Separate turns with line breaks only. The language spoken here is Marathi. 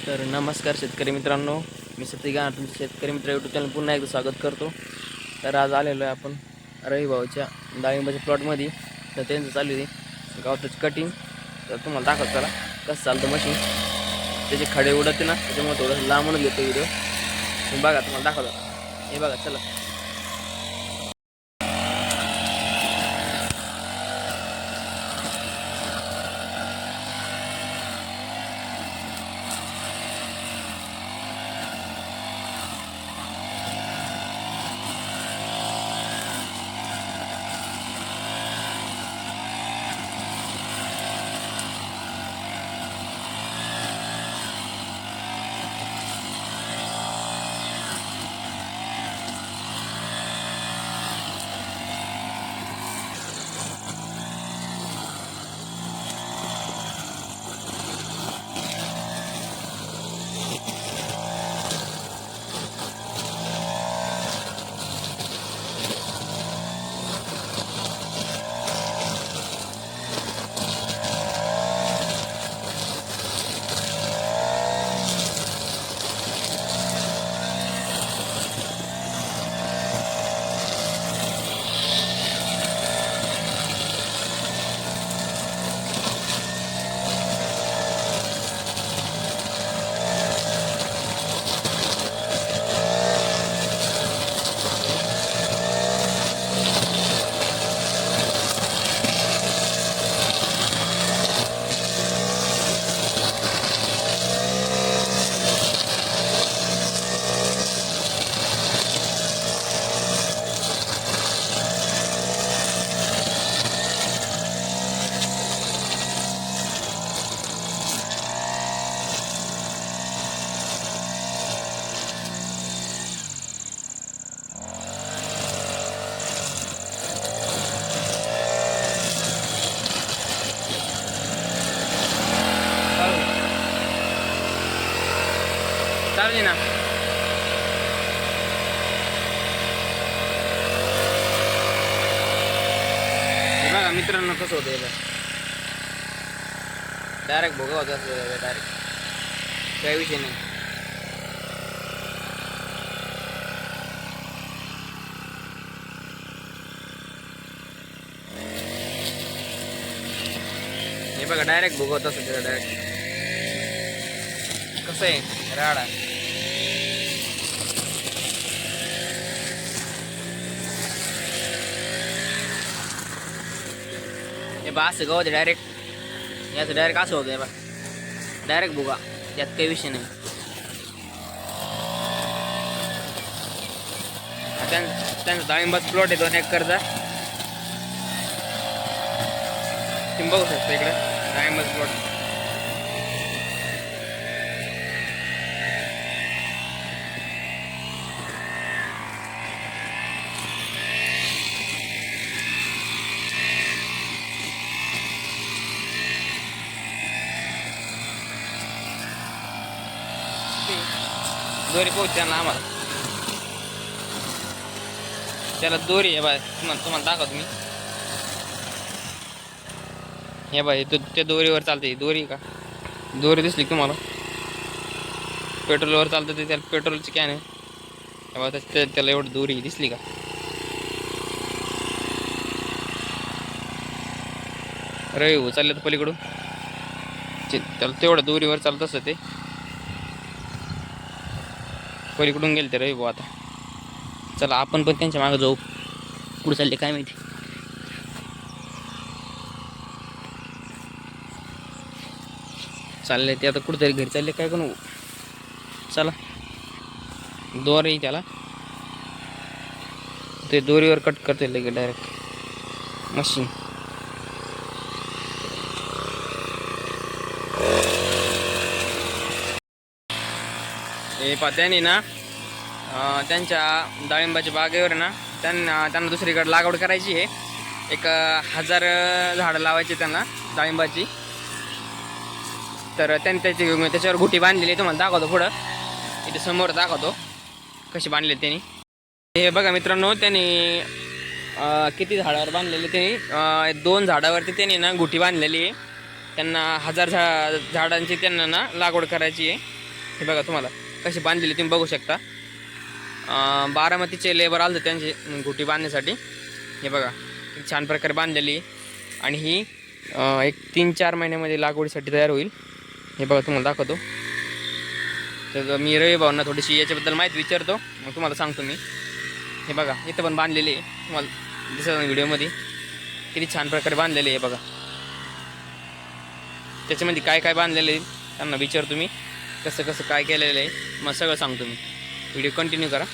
तर नमस्कार शेतकरी मित्रांनो, मी सतीगाण तुमचे शेतकरी मित्र यूट्यूब चॅनल पुन्हा एकदा स्वागत करतो। तर आज आलेलो आहे आपण रविभाऊच्या डाळिंबाच्या प्लॉटमध्ये। तर त्यांचं चालू आहे गवताची कटिंग। तर तुम्हाला दाखवतो चला कसं चालतं मशीन। त्याचे खडे उडते ना, त्याच्यामुळे थोडं लांबूनच घेतो व्हिडिओ। तुम्ही बघा, तुम्हाला दाखवतो, हे बघा चला। चालू ना, हे बघा मित्रांनो कसं होतं याला। डायरेक्ट भोगा होता, डायरेक्ट काही विषय नाही। हे बघा डायरेक्ट भोगा होता सध्या, डायरेक्ट कसं आहे राडा। हे बा असं गवत डायरेक्ट, याचं डायरेक्ट असं होतं, हे बा डायरेक्ट भुगा, त्यात काही विषय नाही। त्यांचा डाळिंबाचा प्लॉट आहे 2 एकरचा, तुम्ही बघू शकता इकडे डाळिंबाचा प्लॉट। दोरी पोहोचते ना आम्हाला, त्याला दोरी आहे बाय, तुम्हाला दाखवतो मी। हे बाय त्या दोरीवर चालते, दोरी का दोरी दिसली तुम्हाला, पेट्रोलवर चालतं ते, त्याला पेट्रोलची कॅन आहे, त्याला एवढं दोरी दिसली का। रवी हो चालले तर पलीकडून, त्याला तेवढं दोरीवर चालत असतं ते, पलीकडून गेले ते रवी भाऊ। आता चला आपण पण त्यांच्या मागे जाऊ, कुठे चालले काय माहिती। चालले ते आता कुठेतरी घरी चालले काय कोण, चला दोरी त्याला, ते दोरीवर कट करते लगे डायरेक्ट मशीन। हे त्यांनी ना त्यांच्या डाळिंबाच्या बागेवर ना त्यांना दुसरीकडे लागवड करायची आहे। 1000 झाडं लावायची त्यांना डाळिंबाची। तर त्यांनी त्याच्यावर गुटी बांधलेली, तुम्हाला दाखवतो पुढं, इथे समोर दाखवतो कशी बांधली त्यांनी। हे बघा मित्रांनो, त्यांनी किती झाडावर बांधलेले त्यांनी, 2 झाडावरती त्यांनी ना गुटी बांधलेली आहे। त्यांना 1000 झाडांची त्यांना ना लागवड करायची आहे। हे बघा तुम्हाला कशी बांधलेली तुम्ही बघू शकता. बारामतीचे लेबर आले त्यांचे घुटी बांधण्यासाठी. हे बघा छान प्रकारे बांधलेली आणि ही एक 3-4 महिन्यामध्ये लागवडीसाठी तयार होईल. हे बघा तुम्हाला दाखवतो. तर मी रवी भाऊंना थोडीशी याच्याबद्दल माहिती विचारतो, मग तुम्हाला सांगतो मी. हे बघा इथं पण बांधलेली आहे, तुम्हाला दिसत व्हिडिओमध्ये किती छान प्रकारे बांधलेले आहे. बघा त्याच्यामध्ये काय काय बांधलेलं आहे त्यांना विचारतो मी, कसं कसं काय केलेलं आहे, मग सगळं सांगतो मी. व्हिडिओ कंटिन्यू करा.